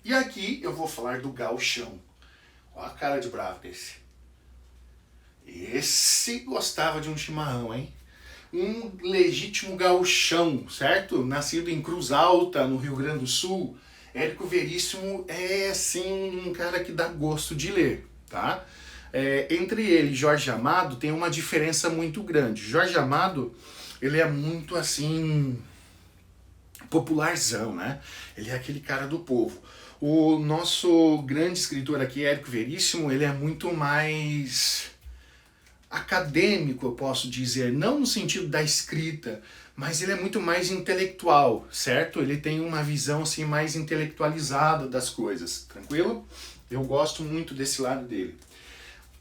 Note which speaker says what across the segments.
Speaker 1: E aqui eu vou falar do gauchão. Olha a cara de bravo desse. Esse gostava de um chimarrão, hein? Um legítimo gauchão, certo? Nascido em Cruz Alta, no Rio Grande do Sul. Érico Veríssimo é, assim, um cara que dá gosto de ler, tá? Entre ele e Jorge Amado tem uma diferença muito grande. Jorge Amado, ele é muito, assim, popularzão, né? Ele é aquele cara do povo. O nosso grande escritor aqui, Érico Veríssimo, ele é muito mais acadêmico, eu posso dizer, não no sentido da escrita, mas ele é muito mais intelectual, certo? Ele tem uma visão assim mais intelectualizada das coisas, tranquilo? Eu gosto muito desse lado dele.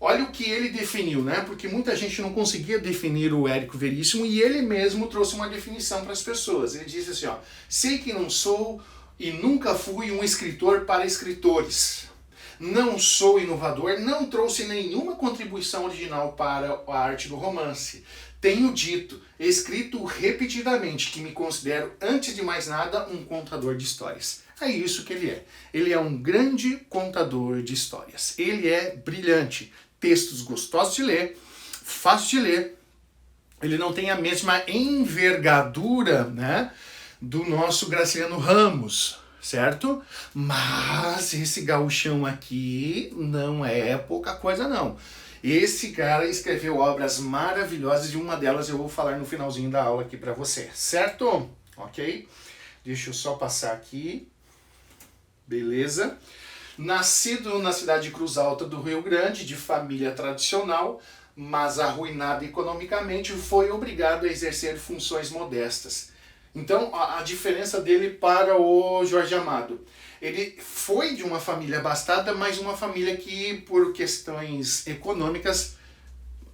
Speaker 1: Olha o que ele definiu, né? Porque muita gente não conseguia definir o Érico Veríssimo e ele mesmo trouxe uma definição para as pessoas. Ele disse assim, ó: sei que não sou e nunca fui um escritor para escritores. Não sou inovador, não trouxe nenhuma contribuição original para a arte do romance. Tenho dito, escrito repetidamente, que me considero, antes de mais nada, um contador de histórias. É isso que ele é. Ele é um grande contador de histórias. Ele é brilhante. Textos gostosos de ler, fácil de ler. Ele não tem a mesma envergadura, né, do nosso Graciliano Ramos, certo? Mas esse gauchão aqui não é pouca coisa, não. Esse cara escreveu obras maravilhosas e uma delas eu vou falar no finalzinho da aula aqui para você, certo? Ok? Deixa eu só passar aqui. Beleza? Nascido na cidade de Cruz Alta do Rio Grande, de família tradicional, mas arruinado economicamente, foi obrigado a exercer funções modestas. Então, a diferença dele para o Jorge Amado. Ele foi de uma família abastada, mas uma família que, por questões econômicas,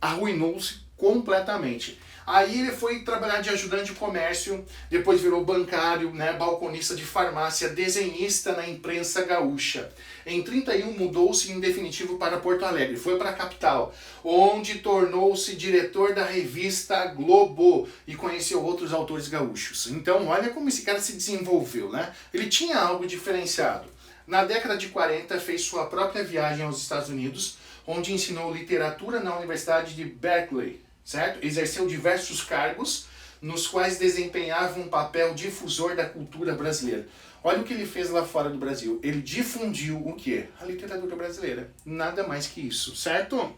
Speaker 1: arruinou-se completamente. Aí ele foi trabalhar de ajudante de comércio, depois virou bancário, né, balconista de farmácia, desenhista na imprensa gaúcha. Em 31 mudou-se em definitivo para Porto Alegre, foi para a capital, onde tornou-se diretor da revista Globo e conheceu outros autores gaúchos. Então olha como esse cara se desenvolveu, né? Ele tinha algo diferenciado. Na década de 40 fez sua própria viagem aos Estados Unidos, onde ensinou literatura na Universidade de Berkeley, certo? Exerceu diversos cargos, nos quais desempenhava um papel difusor da cultura brasileira. Olha o que ele fez lá fora do Brasil. Ele difundiu o quê? A literatura brasileira. Nada mais que isso, certo?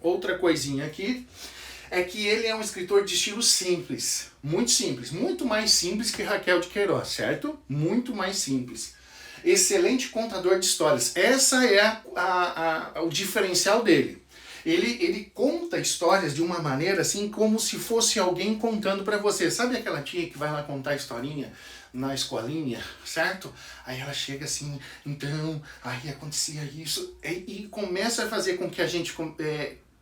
Speaker 1: Outra coisinha aqui é que ele é um escritor de estilo simples, muito mais simples que Raquel de Queiroz, certo? Muito mais simples. Excelente contador de histórias. Essa é o diferencial dele. Ele conta histórias de uma maneira assim, como se fosse alguém contando para você. Sabe aquela tia que vai lá contar a historinha na escolinha, certo? Aí ela chega assim, então, aí acontecia isso, e começa a fazer com que a gente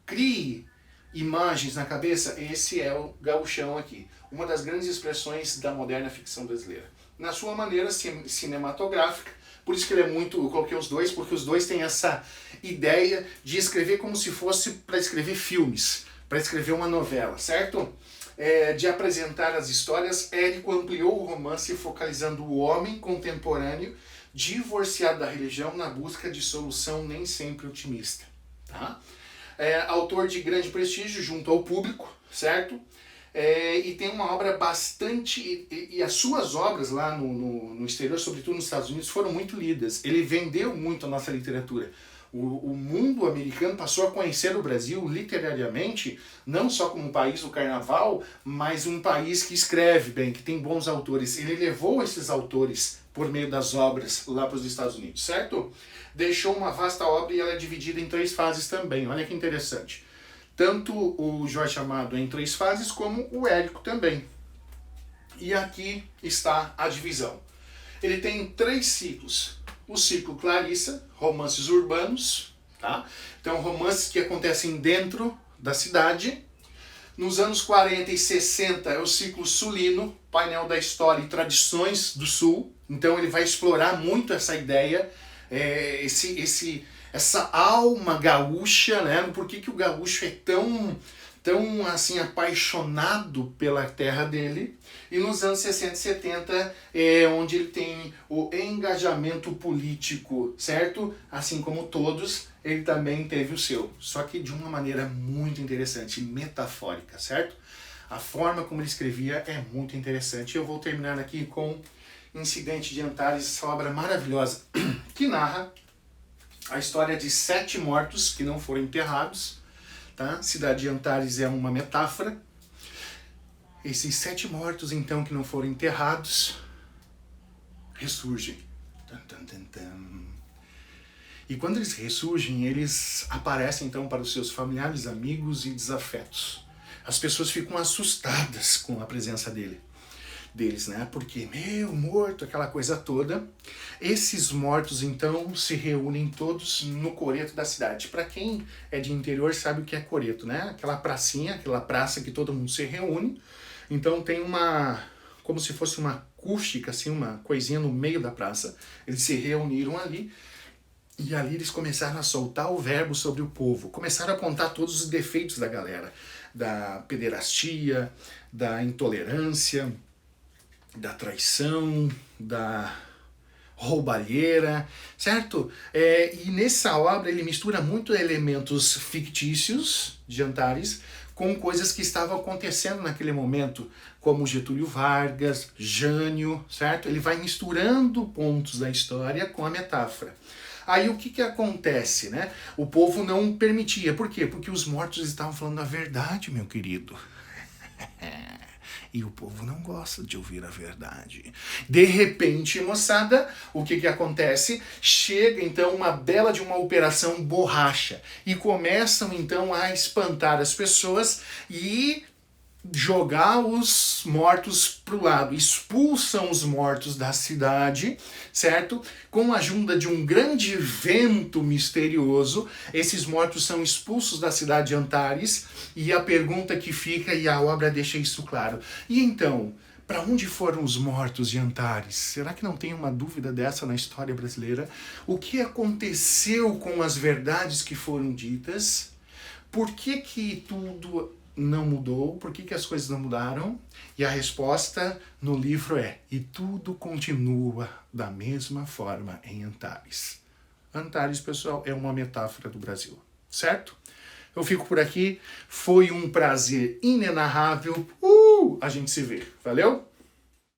Speaker 1: crie imagens na cabeça. Esse é o gauchão aqui. Uma das grandes expressões da moderna ficção brasileira. Na sua maneira cinematográfica, por isso que ele é muito, eu coloquei os dois, porque os dois têm essa ideia de escrever como se fosse para escrever filmes, para escrever uma novela, certo? De apresentar as histórias, Érico ampliou o romance focalizando o homem contemporâneo divorciado da religião na busca de solução nem sempre otimista. Tá? Autor de grande prestígio junto ao público, certo? E tem uma obra bastante... E as suas obras lá no exterior, sobretudo nos Estados Unidos, foram muito lidas. Ele vendeu muito a nossa literatura. O mundo americano passou a conhecer o Brasil literariamente, não só como um país do carnaval, mas um país que escreve bem, que tem bons autores. Ele levou esses autores por meio das obras lá para os Estados Unidos, certo? Deixou uma vasta obra e ela é dividida em 3 fases também. Olha que interessante. Tanto o Jorge Amado em 3 fases, como o Érico também. E aqui está a divisão. Ele tem 3 ciclos. O ciclo Clarissa, romances urbanos, tá? Então romances que acontecem dentro da cidade. Nos anos 40 e 60 é o ciclo sulino, painel da história e tradições do sul. Então ele vai explorar muito essa ideia, essa alma gaúcha, né? Por que o gaúcho é tão assim apaixonado pela terra dele, e nos anos 60 e 70 é onde ele tem o engajamento político, certo? Assim como todos, ele também teve o seu, só que de uma maneira muito interessante, metafórica, certo? A forma como ele escrevia é muito interessante. Eu vou terminar aqui com Incidente de Antares, essa obra maravilhosa que narra a história de 7 mortos que não foram enterrados. Tá? Cidade de Antares é uma metáfora. Esses 7 mortos, então, que não foram enterrados, ressurgem. Tum, tum, tum, tum. E quando eles ressurgem, eles aparecem, então, para os seus familiares, amigos e desafetos. As pessoas ficam assustadas com a presença deles, né? Porque, morto, aquela coisa toda. Esses mortos, então, se reúnem todos no coreto da cidade. Para quem é de interior sabe o que é coreto, né? Aquela pracinha, aquela praça que todo mundo se reúne. Então tem como se fosse uma acústica, assim, uma coisinha no meio da praça. Eles se reuniram ali. E ali eles começaram a soltar o verbo sobre o povo. Começaram a apontar todos os defeitos da galera. Da pederastia, da intolerância, da traição, da roubalheira, certo? E nessa obra ele mistura muito elementos fictícios de Antares com coisas que estavam acontecendo naquele momento, como Getúlio Vargas, Jânio, certo? Ele vai misturando pontos da história com a metáfora. Aí o que acontece, né? O povo não permitia. Por quê? Porque os mortos estavam falando a verdade, meu querido. E o povo não gosta de ouvir a verdade. De repente, moçada, o que acontece? Chega, então, uma bela de uma operação borracha. E começam, então, a espantar as pessoas e jogar os mortos pro lado. Expulsam os mortos da cidade, certo? Com a ajuda de um grande vento misterioso, esses mortos são expulsos da cidade de Antares, e a pergunta que fica, e a obra deixa isso claro, e então, para onde foram os mortos de Antares? Será que não tem uma dúvida dessa na história brasileira? O que aconteceu com as verdades que foram ditas? Por que tudo não mudou? Por que as coisas não mudaram? E a resposta no livro é: e tudo continua da mesma forma em Antares. Antares, pessoal, é uma metáfora do Brasil, certo? Eu fico por aqui. Foi um prazer inenarrável. A gente se vê. Valeu?